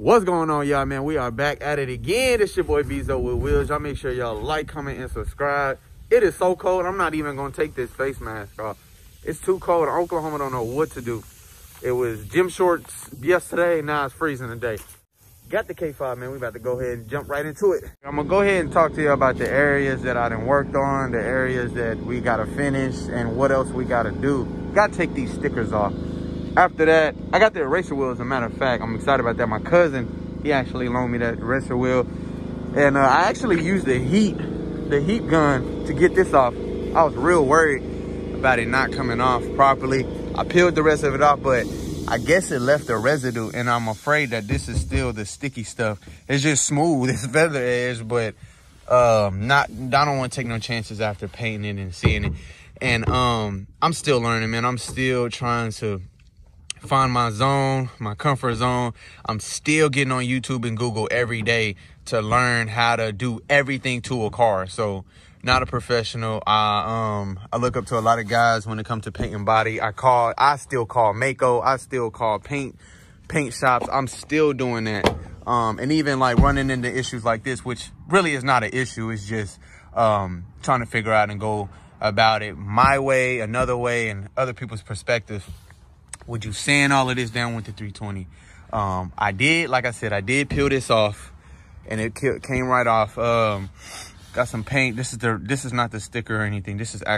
What's going on, y'all, man? We are back at it again. It's your boy Bezo with Wheels. Y'all make sure y'all like, comment, and subscribe. It is so cold. I'm not even going to take this face mask off. It's too cold. Oklahoma don't know what to do. It was gym shorts yesterday. Now it's freezing today. Got the K5, man. We about to go ahead and jump right into it. I'm going to go ahead and talk to you about the areas that I done worked on, the areas that we got to finish, and what else we got to do. Got to take these stickers off. After that, I got the eraser wheel, as a matter of fact. I'm excited about that. My cousin, he actually loaned me that eraser wheel. And I actually used the heat gun to get this off. I was real worried about it not coming off properly. I peeled the rest of it off, but I guess it left a residue, and I'm afraid that this is still the sticky stuff. It's just smooth, it's feather edge, but I don't want to take no chances after painting it and seeing it. And I'm still learning, man. I'm still trying to find my zone, my comfort zone. I'm still getting on YouTube and Google every day to learn how to do everything to a car. So not a professional. I look up to a lot of guys when it comes to paint and body. I still call Mako. I still call paint shops. I'm still doing that. And even like running into issues like this, which really is not an issue. It's just trying to figure out and go about it my way, another way, and other people's perspective. Would you sand all of this down with the 320? I did, like I said, I did peel this off, and it came right off. Got some paint. This is not the sticker or anything. This is the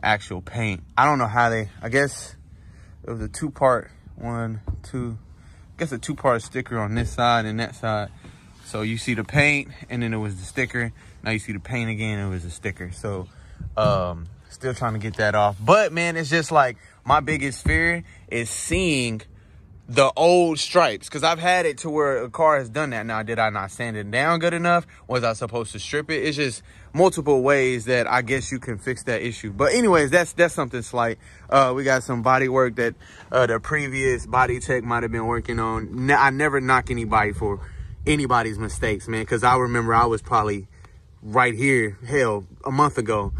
actual paint. I don't know how I guess it was a two-part sticker on this side and that side. So you see the paint, and then it was the sticker. Now you see the paint again, and it was the sticker. So still trying to get that off. But man, it's just like, my biggest fear is seeing the old stripes, because I've had it to where a car has done that. Now, did I not sand it down good enough? Was I supposed to strip it? It's just multiple ways that I guess you can fix that issue. But anyways, that's something slight. We got some body work that the previous body tech might have been working on. I never knock anybody for anybody's mistakes, man, because I remember I was probably right here, hell, a month ago.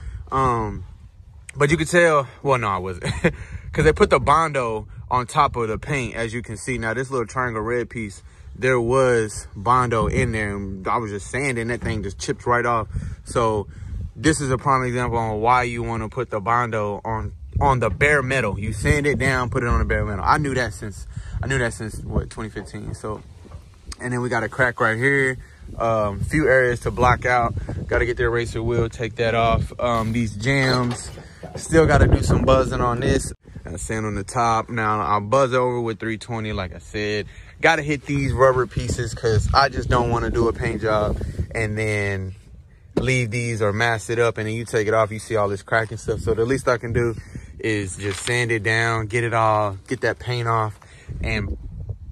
But you could tell, well, no, I wasn't. Because they put the Bondo on top of the paint, as you can see. Now, this little triangle red piece, there was Bondo in there. And I was just sanding, that thing just chipped right off. So this is a prime example on why you want to put the Bondo on the bare metal. You sand it down, put it on the bare metal. I knew that since what, 2015. So, and then we got a crack right here. Few areas to block out. Got to get the eraser wheel, take that off. These jams, still got to do some buzzing on this. Sand on the top. Now I'll buzz over with 320, like I said. Got to hit these rubber pieces because I just don't want to do a paint job and then leave these or mask it up, and then you take it off, you see all this crack and stuff. So the least I can do is just sand it down, get that paint off, and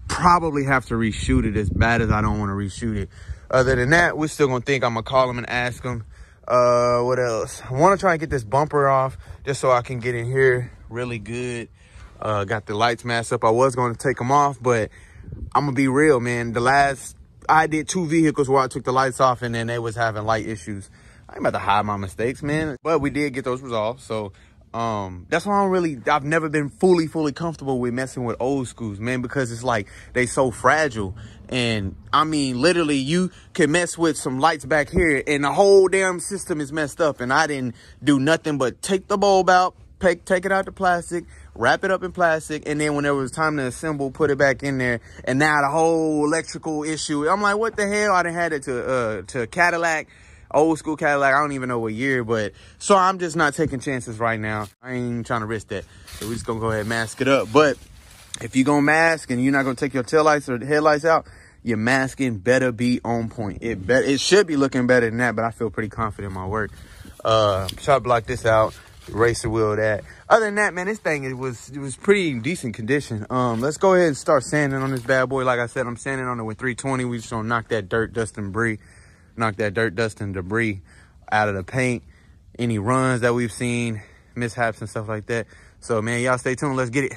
probably have to reshoot it, as bad as I don't want to reshoot it. Other than that, we're still gonna think. I'm gonna call them and ask them. What else? I want to try and get this bumper off just so I can get in here really good. Got the lights masked up. I was going to take them off, but I'm gonna be real, man. I did 2 vehicles where I took the lights off, and then they was having light issues. I ain't about to hide my mistakes, man, but we did get those resolved. So that's why I've never been fully comfortable with messing with old schools, man, because it's like they so fragile. And I mean, literally, you can mess with some lights back here and the whole damn system is messed up. And I didn't do nothing but take the bulb out, take it out the plastic, wrap it up in plastic, and then when there was time to assemble, put it back in there. And now the whole electrical issue, I'm like, what the hell? I done had it to Cadillac, old school Cadillac. I don't even know what year, but so I'm just not taking chances right now. I ain't trying to risk that. So we're just gonna go ahead and mask it up. But if you're gonna mask and you're not gonna take your taillights or headlights out, your masking better be on point. It should be looking better than that, but I feel pretty confident in my work. Try to block this out, eraser wheel that. Other than that, man, this thing, it was pretty decent condition. Let's go ahead and start sanding on this bad boy. Like I said, I'm sanding on it with 320. We just gonna knock that dirt, dust, and debris out of the paint. Any runs that we've seen, mishaps and stuff like that. So man, y'all stay tuned. Let's get it.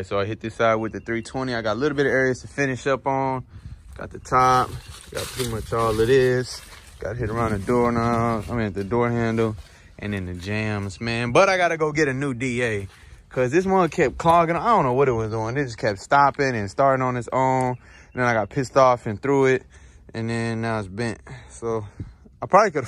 right, so I hit this side with the 320. I got a little bit of areas to finish up on. Got the top, got pretty much all it is. Got to hit around the doorknob, the door handle, and then the jams, man. But I got to go get a new DA because this one kept clogging. I don't know what it was doing. It just kept stopping and starting on its own. And then I got pissed off and threw it, and then now it's bent. So I probably could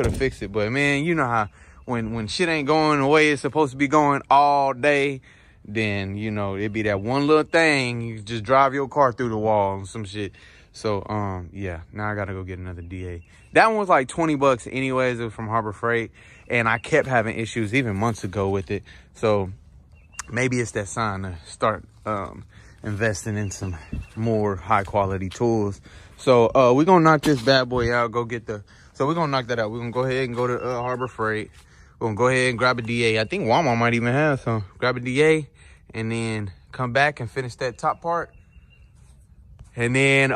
have fixed it, but man, you know how when shit ain't going the way it's supposed to be going all day, then, you know, it'd be that one little thing. You just drive your car through the wall and some shit. So, yeah, now I got to go get another DA. That one was like 20 bucks anyways. It was from Harbor Freight. And I kept having issues even months ago with it. So maybe it's that sign to start investing in some more high quality tools. So we're going to knock this bad boy out. So we're going to knock that out. We're going to go ahead and go to Harbor Freight. We're going to go ahead and grab a DA. I think Walmart might even have some. Grab a DA and then come back and finish that top part. And then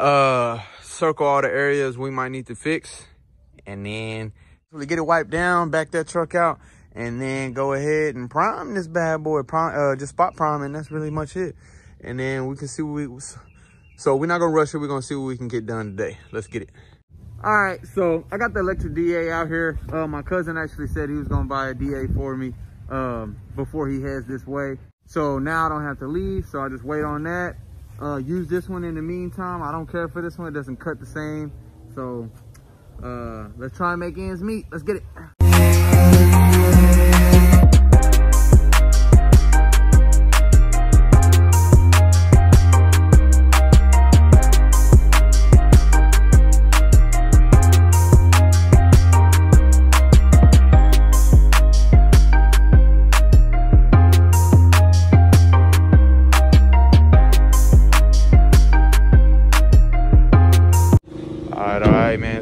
circle all the areas we might need to fix. And then really get it wiped down, back that truck out. And then go ahead and prime this bad boy. Just spot prime, and that's really much it. And then we can see so we're not going to rush it. We're going to see what we can get done today. Let's get it. All right, so I got the electric DA out here. My cousin actually said he was gonna buy a DA for me before he heads this way. So now I don't have to leave, so I just wait on that. Use this one in the meantime. I don't care for this one, it doesn't cut the same. So let's try and make ends meet. Let's get it.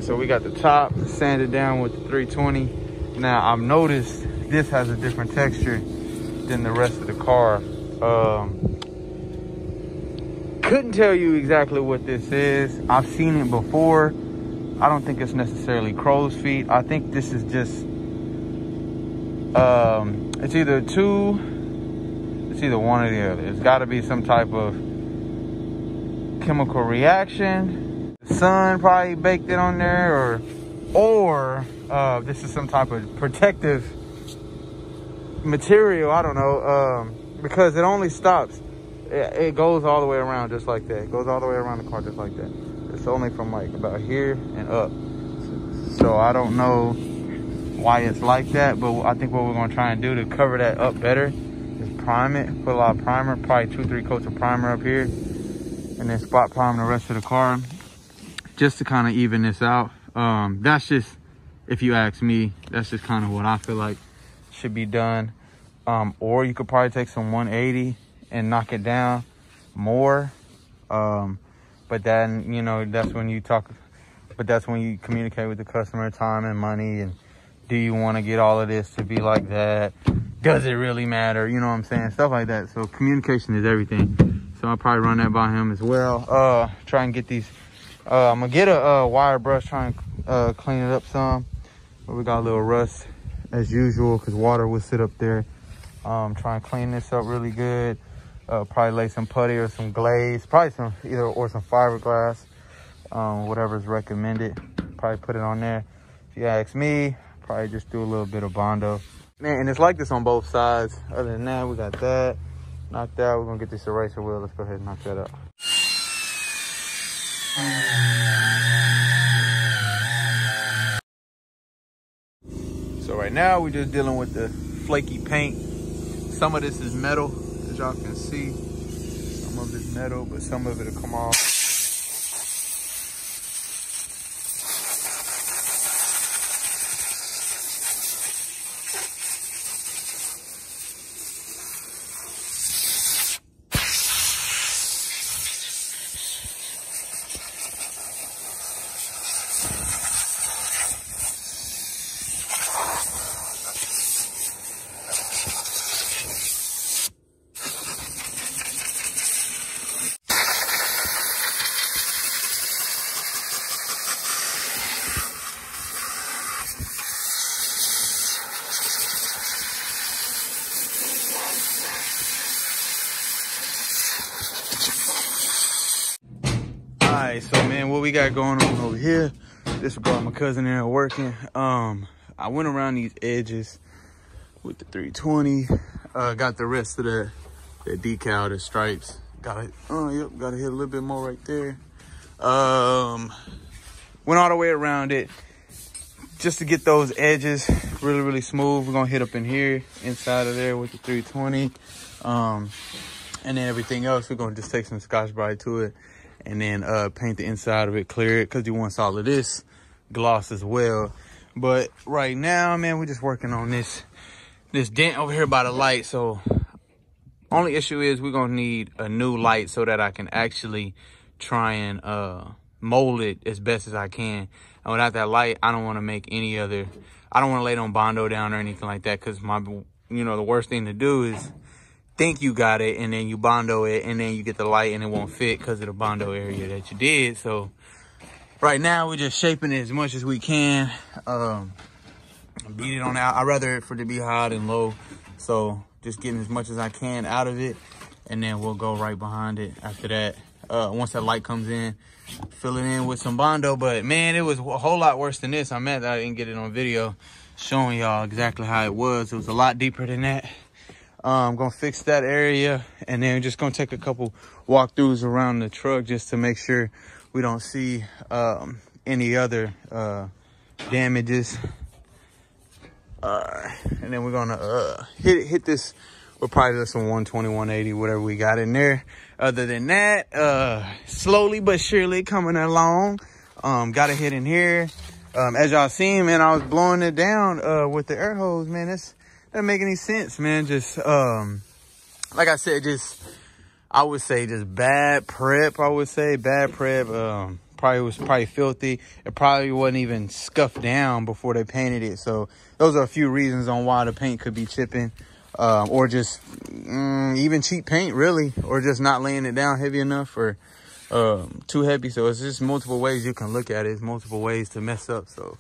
So we got the top sanded down with the 320. Now I've noticed this has a different texture than the rest of the car. Couldn't tell you exactly what this is. I've seen it before. I don't think it's necessarily crow's feet. I think this is just it's either one or the other. It's got to be some type of chemical reaction. Sun probably baked it on there, or this is some type of protective material. I don't know, because it only stops. It goes all the way around just like that. It goes all the way around the car just like that. It's only from like about here and up. So I don't know why it's like that, but I think what we're gonna try and do to cover that up better is prime it. Put a lot of primer, probably 2-3 coats of primer up here, and then spot prime the rest of the car, just to kind of even this out. That's just, if you ask me, that's just kind of what I feel like should be done. Or you could probably take some 180 and knock it down more. But then, you know, that's when you communicate with the customer, time and money, and do you want to get all of this to be like that? Does it really matter? You know what I'm saying? Stuff like that. So communication is everything. So I'll probably run that by him as well. Try and get these. I'm gonna get a wire brush, try and clean it up some. But we got a little rust as usual because water will sit up there. Try and clean this up really good. Probably lay some putty or some glaze, probably some some fiberglass, whatever's recommended. Probably put it on there. If you ask me, probably just do a little bit of Bondo. Man, and it's like this on both sides. Other than that, we got that knocked out. We're gonna get this eraser wheel. Let's go ahead and knock that out. So right now we're just dealing with the flaky paint. Some of this is metal, as y'all can see. Some of it's metal, but some of it'll come off. right, so man, what we got going on over here? This is brought my cousin there working. I went around these edges with the 320. Got the rest of the decal, the stripes. Got it. Yep, got to hit a little bit more right there. Went all the way around it just to get those edges really, really smooth. We're gonna hit up in here, inside of there with the 320. And then everything else, we're gonna just take some Scotch Brite to it and then paint the inside of it, clear it, because he wants all of this gloss as well. But right now, man, we're just working on this dent over here by the light. So only issue is we're gonna need a new light so that I can actually try and mold it as best as I can. And without that light, I don't want to make any other, I don't want to lay it on Bondo down or anything like that, because the worst thing to do is think you got it and then you Bondo it and then you get the light and it won't fit because of the Bondo area that you did. So right now we're just shaping it as much as we can. Beat it on out. I'd rather it for it to be high than low. So just getting as much as I can out of it, and then we'll go right behind it after that. Once that light comes in, fill it in with some Bondo. But man, it was a whole lot worse than this. I'm mad that I didn't get it on video showing y'all exactly how it was. It was a lot deeper than that. I'm gonna fix that area, and then just gonna take a couple walkthroughs around the truck just to make sure we don't see any other damages. And then we're gonna hit this with probably just some 120, 180, whatever we got in there. Other than that, slowly but surely coming along. Got a hit in here. As y'all seen, man, I was blowing it down with the air hose, man. That doesn't make any sense, man. Just like I said, I would say just bad prep. I would say bad prep. Probably filthy. It probably wasn't even scuffed down before they painted it. So those are a few reasons on why the paint could be chipping, or just even cheap paint, really, or just not laying it down heavy enough, or too heavy. So it's just multiple ways you can look at it. It's multiple ways to mess up. So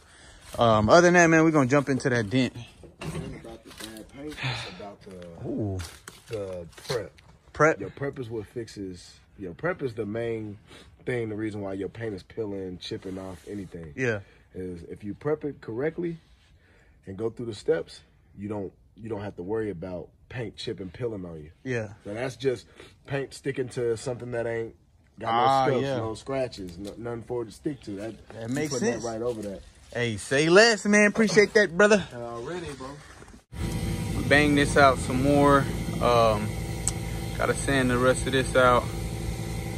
other than that, man, we're gonna jump into that dent. About the bad paint, it's about the prep. Prep? Your prep is what fixes, your prep is the main thing, the reason why your paint is peeling, chipping off, anything. Yeah. Is if you prep it correctly and go through the steps, you don't have to worry about paint chipping, peeling on you. Yeah. So that's just paint sticking to something that ain't got no scuffs, no scratches, nothing for it to stick to. That makes sense. That right over that. Hey, say less, man. Appreciate that, brother. Already, bro. We bang this out some more. Gotta sand the rest of this out.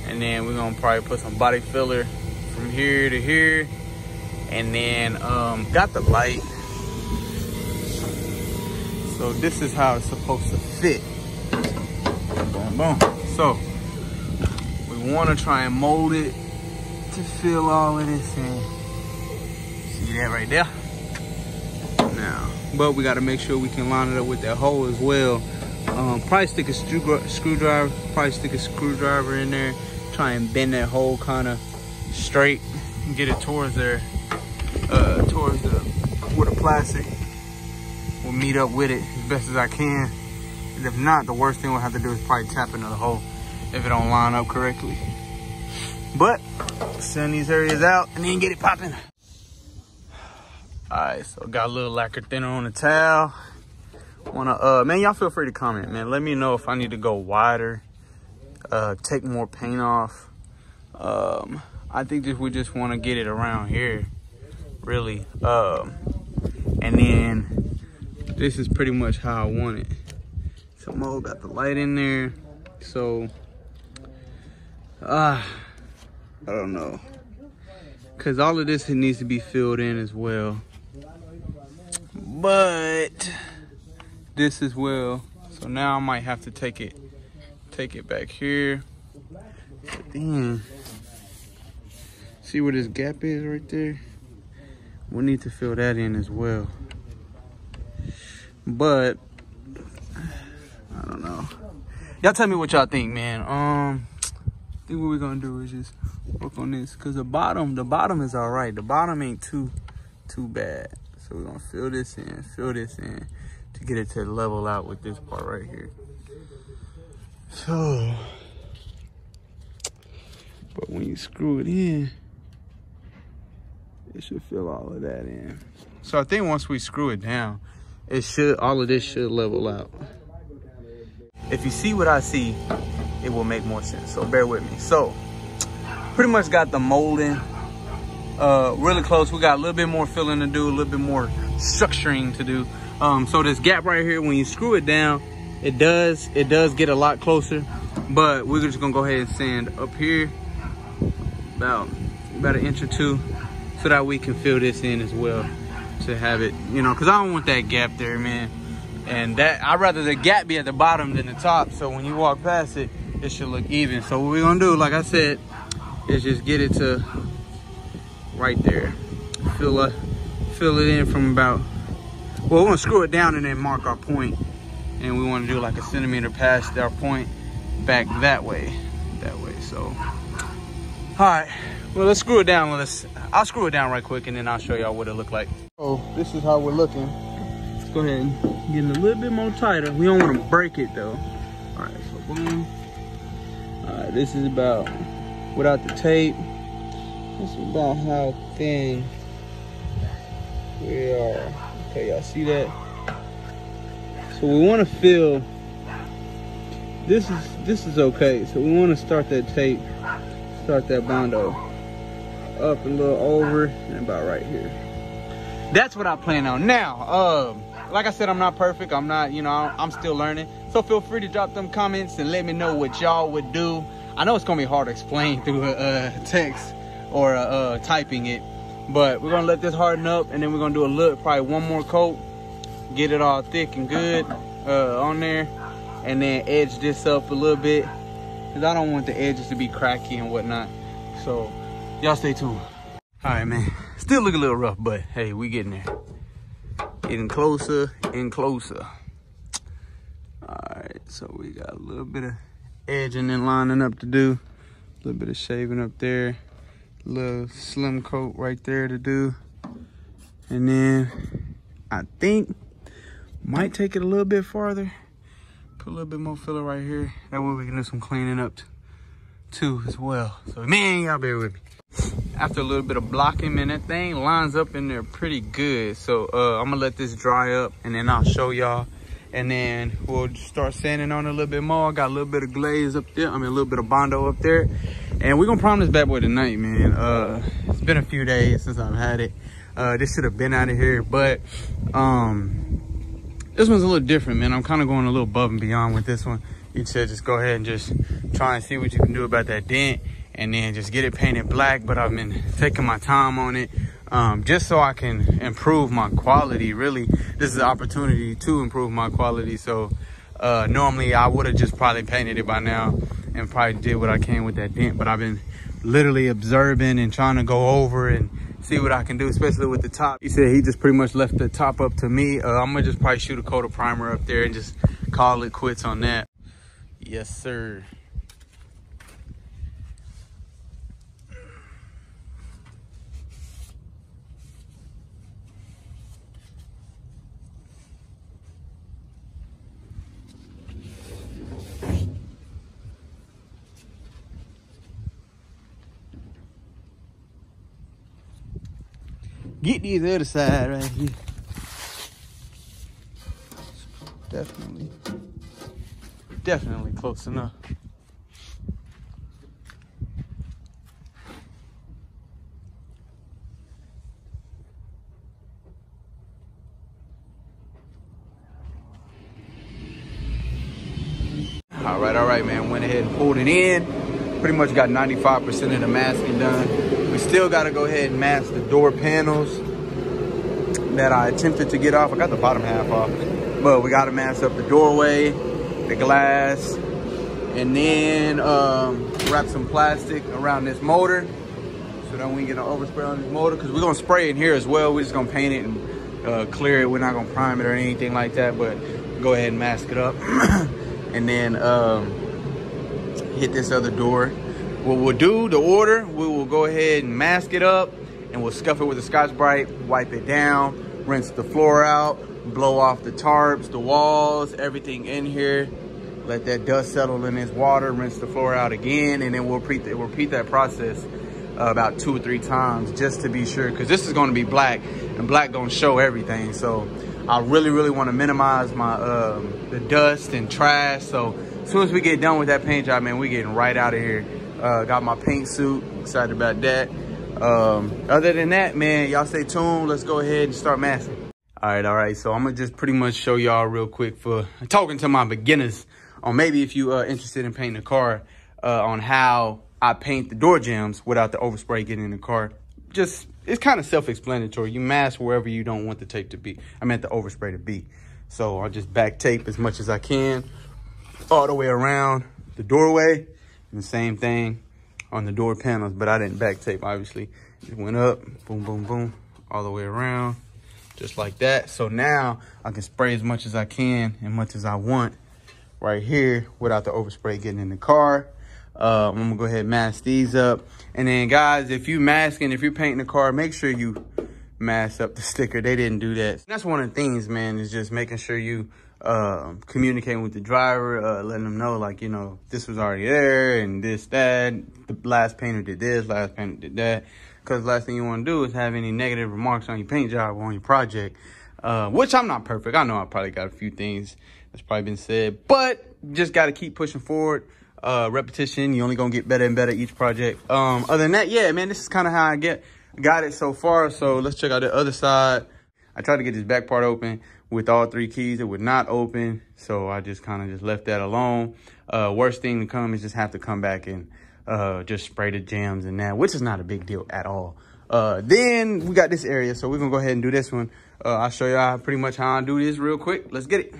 And then we're gonna probably put some body filler from here to here. And then got the light. So this is how it's supposed to fit. Boom, boom. So we wanna try and mold it to fill all of this in. See that right there? Now, but we got to make sure we can line it up with that hole as well. Probably stick a screwdriver in there. Try and bend that hole kind of straight and get it towards there, towards where the plastic will meet up with it as best as I can. And if not, the worst thing we'll have to do is probably tap another hole if it don't line up correctly. But sand these areas out and then get it popping. All right, so got a little lacquer thinner on the towel. Man, y'all feel free to comment, man. Let me know if I need to go wider, take more paint off. I think we just want to get it around here, really. And then this is pretty much how I want it. So Mo got the light in there. So, I don't know. Cause all of this needs to be filled in as well. But this as well. So now I might have to take it back here. But then see where this gap is right there? We'll need to fill that in as well. But I don't know. Y'all tell me what y'all think, man. I think what we're gonna do is just work on this, cause the bottom is all right. The bottom ain't too bad. So we're gonna fill this in to get it to level out with this part right here. So But when you screw it in, it should fill all of that in. So I think once we screw it down, all of this should level out. If you see what I see, it will make more sense. So bear with me. So pretty much got the molding really close. We got a little bit more filling to do, a little bit more structuring to do. So this gap right here, when you screw it down, it does get a lot closer. But we're just gonna go ahead and sand up here about an inch or two, so that we can fill this in as well, to have it, you know, because I don't want that gap there, man. And that, I'd rather the gap be at the bottom than the top, so when you walk past it, it should look even. So what we're gonna do, like I said, is just get it to right there. Fill it in from about, well, we're gonna screw it down and then mark our point. And we wanna do like a centimeter past our point back that way. So, all right, well, let's screw it down. I'll screw it down right quick and then I'll show y'all what it look like. Oh, this is how we're looking. Let's go ahead and get it a little bit more tighter. We don't want to break it though. All right, so boom. All right, this is about, without the tape, this is about how thin we are. Okay, y'all see that? So we want to fill, this is okay. So we want to start that tape, start that bondo up a little over and about right here. That's what I plan on. Now, like I said, I'm not perfect. I'm not, you know, I'm still learning. So feel free to drop them comments and let me know what y'all would do. I know it's gonna be hard to explain through text or typing it, but we're gonna let this harden up and then we're gonna do probably one more coat, get it all thick and good on there, and then edge this up a little bit, because I don't want the edges to be cracky and whatnot. So y'all stay tuned. All right, man, still look a little rough, but hey, we getting there. Getting closer and closer. All right, so we got a little bit of edging and lining up to do. A little bit of shaving up there. A little slim coat right there to do. And then I think might take it a little bit farther. Put a little bit more filler right here. That way we can do some cleaning up too as well. So man, y'all bear with me. After a little bit of blocking, man, that thing lines up in there pretty good. So I'm gonna let this dry up and then I'll show y'all. And then we'll start sanding on it a little bit more. I got a little bit of glaze up there. I mean, a little bit of Bondo up there. And we're gonna prime this bad boy tonight, man. It's been a few days since I've had it. This should have been out of here, but this one's a little different, man. I'm kind of going a little above and beyond with this one. You should just go ahead and just try and see what you can do about that dent and then just get it painted black. But I've been taking my time on it just so I can improve my quality. Really, this is an opportunity to improve my quality. So normally I would have just probably painted it by now and probably did what I can with that dent. But I've been literally observing and trying to go over and see what I can do, especially with the top. He said he just pretty much left the top up to me. I'm gonna just probably shoot a coat of primer up there and just call it quits on that. Yes, sir. Get these other side right here. Definitely close enough. All right, man. Went ahead and pulled it in. Pretty much got 95% of the masking done. We still got to go ahead and mask the door panels that I attempted to get off. I got the bottom half off, but we got to mask up the doorway, the glass, and then wrap some plastic around this motor so that we can get an overspray on this motor, because we're going to spray in here as well. We're just going to paint it and clear it. We're not going to prime it or anything like that, but go ahead and mask it up. And then hit this other door. What we'll do, the order, we will go ahead and mask it up and we'll scuff it with a Scotch-Brite, wipe it down, rinse the floor out, blow off the tarps, the walls, everything in here. let that dust settle in this water, rinse the floor out again, and then we'll repeat that process about 2 or 3 times just to be sure, because this is going to be black, and black going to show everything. So I really want to minimize my the dust and trash. So as soon as we get done with that paint job, man, we getting right out of here. Got my paint suit, excited about that. Other than that, man, y'all stay tuned. Let's go ahead and start masking. All right. So I'm gonna just pretty much show y'all real quick for talking to my beginners, or maybe if you interested in painting a car, on how I paint the door jambs without the overspray getting in the car. Just, it's kind of self-explanatory. You mask wherever you don't want the tape to be. I meant the overspray to be. So I'll just back tape as much as I can all the way around the doorway, and the same thing on the door panels, but I didn't back tape, obviously. It went up, boom, all the way around. Just like that. So now I can spray as much as I can and much as I want right here without the overspray getting in the car. I'm gonna go ahead and mask these up. And then guys, if you're painting the car, make sure you mask up the sticker. They didn't do that. That's one of the things, man, is just making sure you communicating with the driver, letting them know, like, you know, this was already there and this, that, the last painter did this, last painter did that. Because the last thing you want to do is have any negative remarks on your paint job or on your project, which I'm not perfect. I know I probably got a few things that's probably been said, but just got to keep pushing forward. Repetition, you only going to get better and better each project. Other than that, yeah, man, this is kind of how I got it so far. So let's check out the other side. I tried to get this back part open with all 3 keys. It would not open, so I just kind of just left that alone. Worst thing to come is just have to come back and just spray the jams and that, which is not a big deal at all. Then we got this area, so we're gonna go ahead and do this one. I'll show y'all pretty much how I do this real quick. Let's get it.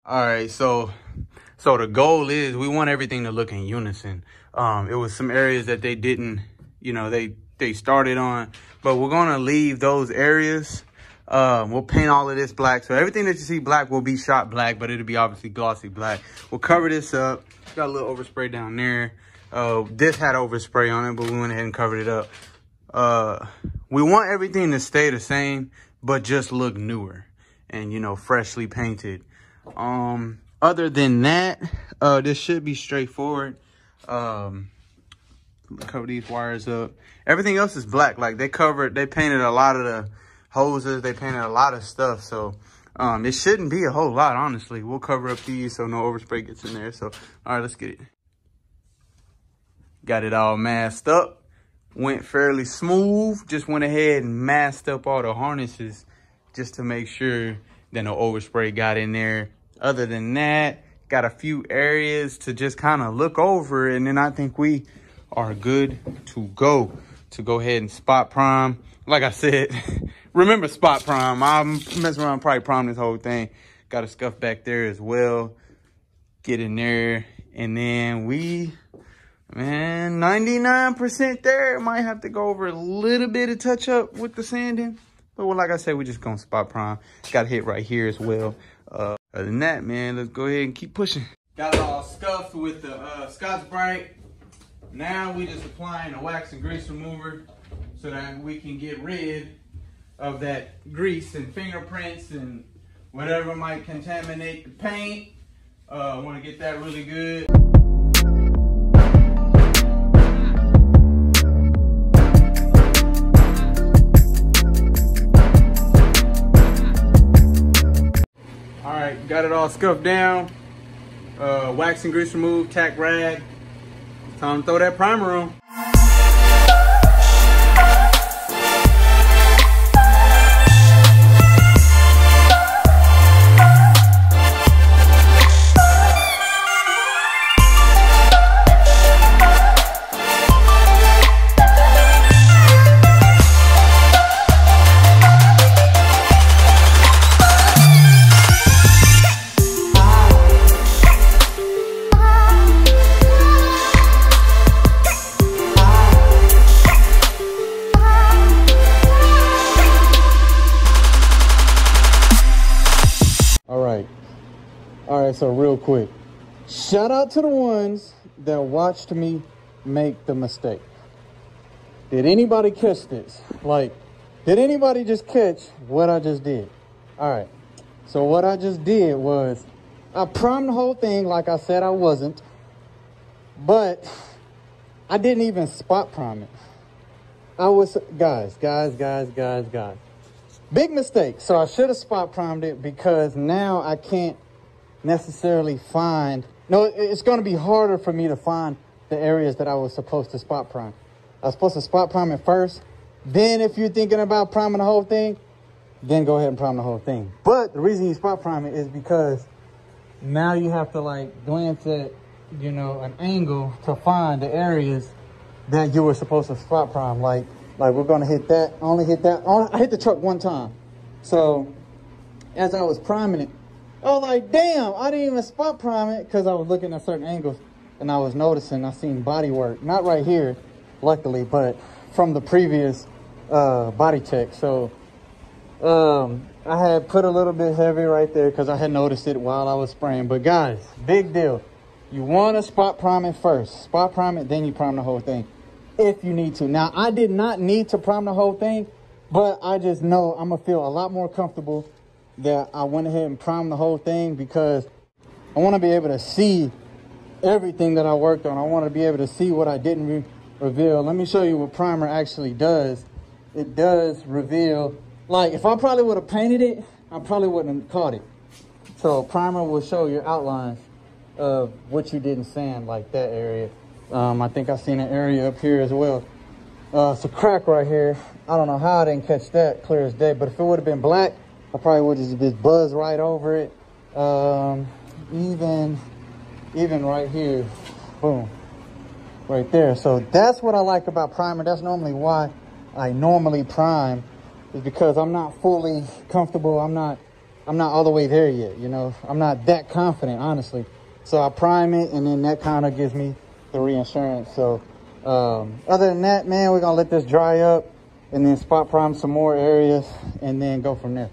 All right, so the goal is we want everything to look in unison. It was some areas that they didn't, you know, they started on, but we're gonna leave those areas. We'll paint all of this black, so everything that you see black will be shot black, but it'll be obviously glossy black. We'll cover this up. Got a little overspray down there. This had overspray on it, but we went ahead and covered it up. We want everything to stay the same, but just look newer and, you know, freshly painted. Other than that, this should be straightforward. Cover these wires up. Everything else is black. Like they painted a lot of the hoses. They painted a lot of stuff. So, it shouldn't be a whole lot, honestly. We'll cover up these so no overspray gets in there. So, all right, let's get it. Got it all masked up. Went fairly smooth. Just went ahead and masked up all the harnesses just to make sure that no overspray got in there. Other than that, got a few areas to just kind of look over, and then I think we are good to go ahead and spot prime. Like I said, remember spot prime. I'm messing around, probably prime this whole thing. Got a scuff back there as well. Get in there, and then we, man, 99% there. Might have to go over a little bit of touch up with the sanding, but well, like I said, we're just gonna spot prime. Got a hit right here as well. Other than that, man, let's go ahead and keep pushing. Got it all scuffed with the Scotch Brite. Now we just applying a wax and grease remover so that we can get rid of that grease and fingerprints and whatever might contaminate the paint. I want to get that really good. Got it all scuffed down. wax and grease remove, tack rag. Time to throw that primer on. All right, so real quick, shout out to the ones that watched me make the mistake. Did anybody catch this? Like, did anybody just catch what I just did? All right, so what I just did was I primed the whole thing like I said I wasn't, but I didn't even spot prime it. I was, guys. Big mistake. So I should have spot primed it because now I can't necessarily find, no, it's going to be harder for me to find the areas that I was supposed to spot prime. I was supposed to spot prime it first. Then if you're thinking about priming the whole thing, then go ahead and prime the whole thing. But the reason you spot prime it is because now you have to like glance at, you know, an angle to find the areas that you were supposed to spot prime. Like we're going to hit that, I hit the truck one time. So as I was priming it, I was like, damn, I didn't even spot prime it because I was looking at certain angles and I was noticing I seen body work. Not right here, luckily, but from the previous body check. So I had put a little bit heavy right there because I had noticed it while I was spraying. But guys, big deal. You want to spot prime it first. Spot prime it, then you prime the whole thing if you need to. Now, I did not need to prime the whole thing, but I just know I'm going to feel a lot more comfortable that I went ahead and primed the whole thing because I want to be able to see everything that I worked on. I want to be able to see what I didn't reveal. Let me show you what primer actually does. It does reveal, like if I probably would have painted it, I probably wouldn't have caught it. So primer will show your outlines of what you didn't sand, like that area. I think I seen an area up here as well. It's a crack right here. I don't know how I didn't catch that clear as day, but if it would have been black, I probably would have just buzzed right over it. Even right here, boom, right there. So that's what I like about primer. That's normally why I normally prime, is because I'm not fully comfortable. I'm not all the way there yet, you know. I'm not that confident, honestly. So I prime it, and then that kind of gives me the reassurance. So other than that, man, we're gonna let this dry up and then spot prime some more areas and then go from there.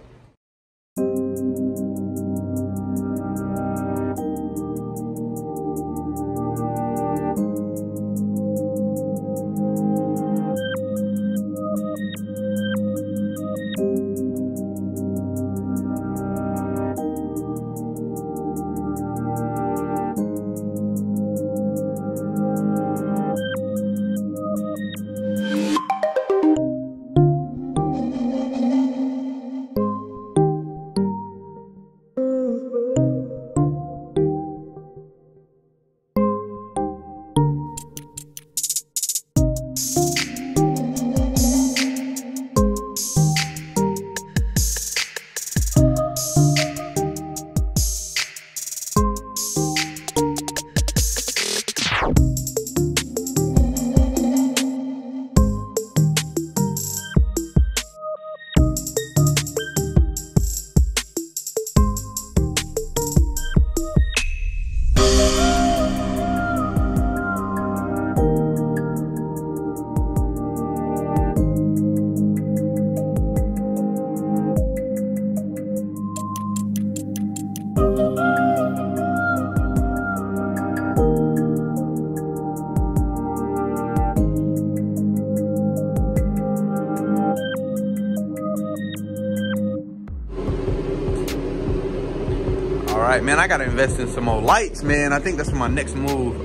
All right, man, I gotta invest in some more lights, man. I think that's my next move.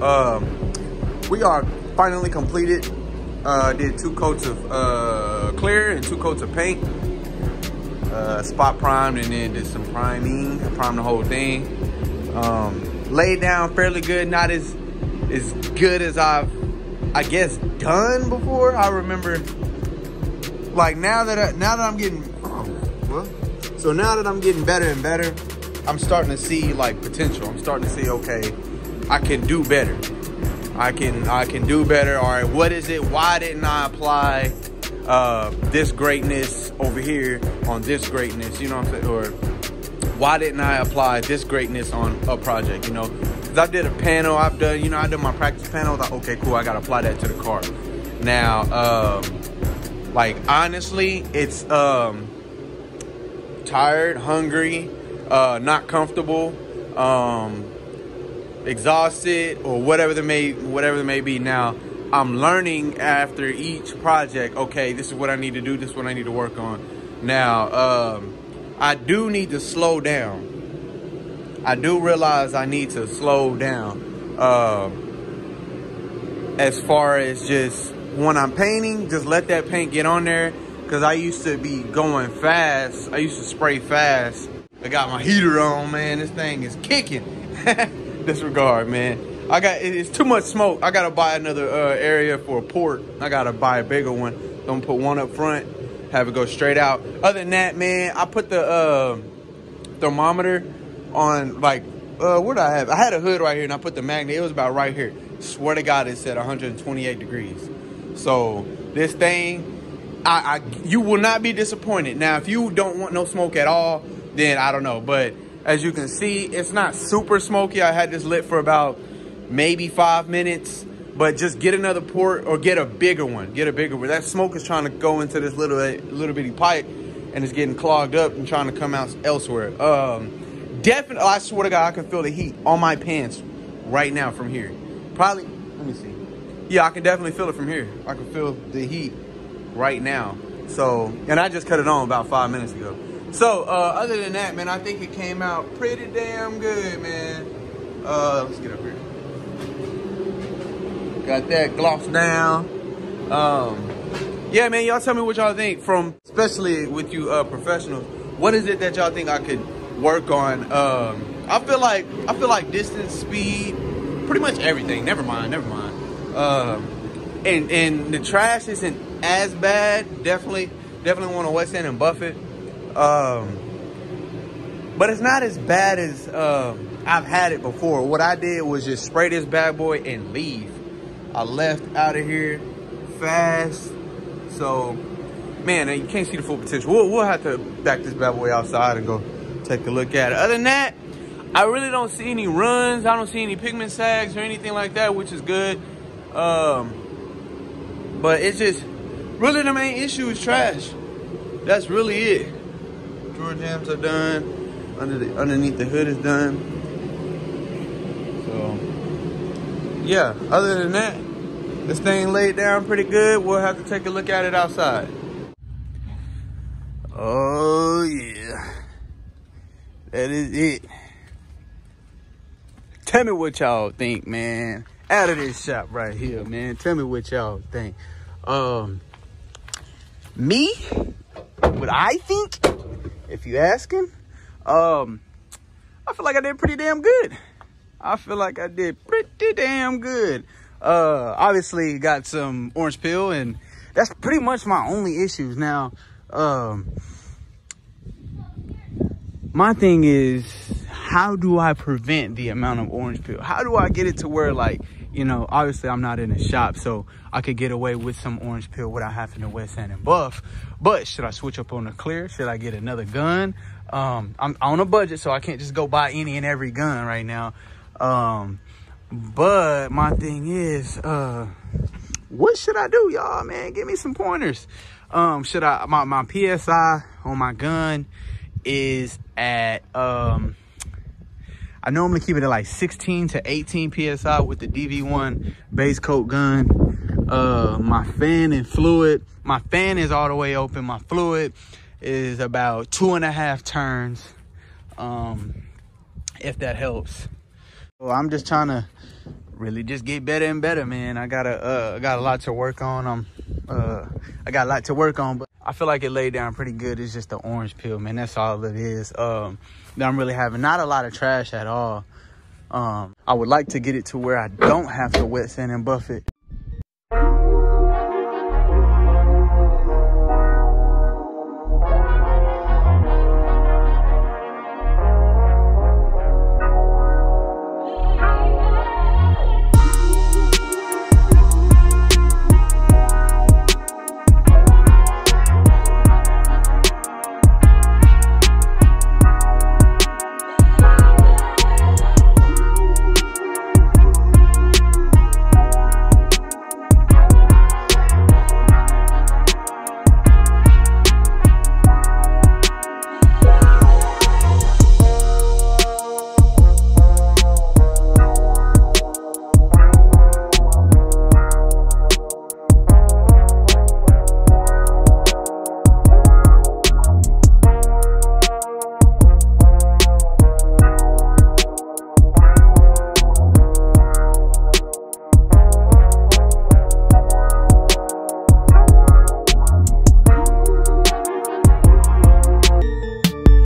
We are finally completed. Did 2 coats of clear and 2 coats of paint. Spot primed and then did some priming. I primed the whole thing. laid down fairly good. Not as good as I've, I guess, done before. I remember, like, now that I'm getting, so now that I'm getting better and better, I'm starting to see like potential. I'm starting to see, okay, I can do better. I can do better. All right, what is it? Why didn't I apply this greatness over here on this greatness? You know what I'm saying? Or why didn't I apply this greatness on a project? You know, because I did a panel. I did my practice panel. I thought, okay, cool. I gotta apply that to the car. Now, like, honestly, it's tired, hungry, not comfortable, exhausted, or whatever there may be. Now, I'm learning after each project, okay, this is what I need to do, this is what I need to work on. Now, I do need to slow down. I do realize I need to slow down. As far as just when I'm painting, just let that paint get on there. Because I used to be going fast. I used to spray fast. I got my heater on, man. This thing is kicking. Disregard, man. It's too much smoke. I gotta buy another area for a port. I gotta buy a bigger one. Don't put one up front, have it go straight out. Other than that, man, I put the thermometer on, like, what did I have? I had a hood right here and I put the magnet. It was about right here. Swear to God, it said 128 degrees. So this thing, you will not be disappointed. Now, if you don't want no smoke at all, then I don't know. But as you can see, it's not super smoky. I had this lit for about maybe 5 minutes. But just get another port or get a bigger one. Get a bigger one. That smoke is trying to go into this little bitty pipe, and it's getting clogged up and trying to come out elsewhere. Definitely, I swear to God, I can feel the heat on my pants right now from here. Probably, let me see. Yeah, I can definitely feel it from here. I can feel the heat right now. So, and I just cut it on about 5 minutes ago. So, other than that, man, I think it came out pretty damn good, man. Let's get up here. Got that gloss down. Yeah, man, y'all tell me what y'all think, from, especially with you professionals. What is it that y'all think I could work on? I feel like distance, speed, pretty much everything. Never mind. And the trash isn't as bad. Definitely want to wet sand and buff it. But it's not as bad as I've had it before. What I did was just spray this bad boy and leave. I left out of here fast. So, man, you can't see the full potential. We'll have to back this bad boy outside and go take a look at it. Other than that, I really don't see any runs. I don't see any pigment sags or anything like that, which is good. But it's just, really the main issue is trash. That's really it. Drawer jams are done. Underneath the hood is done. So, yeah, other than that, this thing laid down pretty good. We'll have to take a look at it outside. Oh, yeah. That is it. Tell me what y'all think, man. Out of this shop right here, man. Tell me what y'all think. Me? What I think? If you asking? I feel like I did pretty damn good. Obviously got some orange peel, and that's pretty much my only issues. Now, my thing is, how do I prevent the amount of orange peel? How do I get it to where, like, you know, obviously I'm not in a shop, so I could get away with some orange peel without having to wet sand and buff. But should I switch up on the clear? Should I get another gun? I'm on a budget, so I can't just go buy any and every gun right now. But my thing is, what should I do, y'all, man? Give me some pointers. My PSI on my gun is at, I normally keep it at like 16 to 18 PSI with the DV1 base coat gun. My fan and fluid, my fan is all the way open. My fluid is about 2.5 turns, if that helps. So I'm just trying to really just get better and better, man. I got a lot to work on. I got a lot to work on, but I feel like it laid down pretty good. It's just the orange peel, man. That's all it is. That I'm really having not a lot of trash at all. I would like to get it to where I don't have to wet sand and buff it.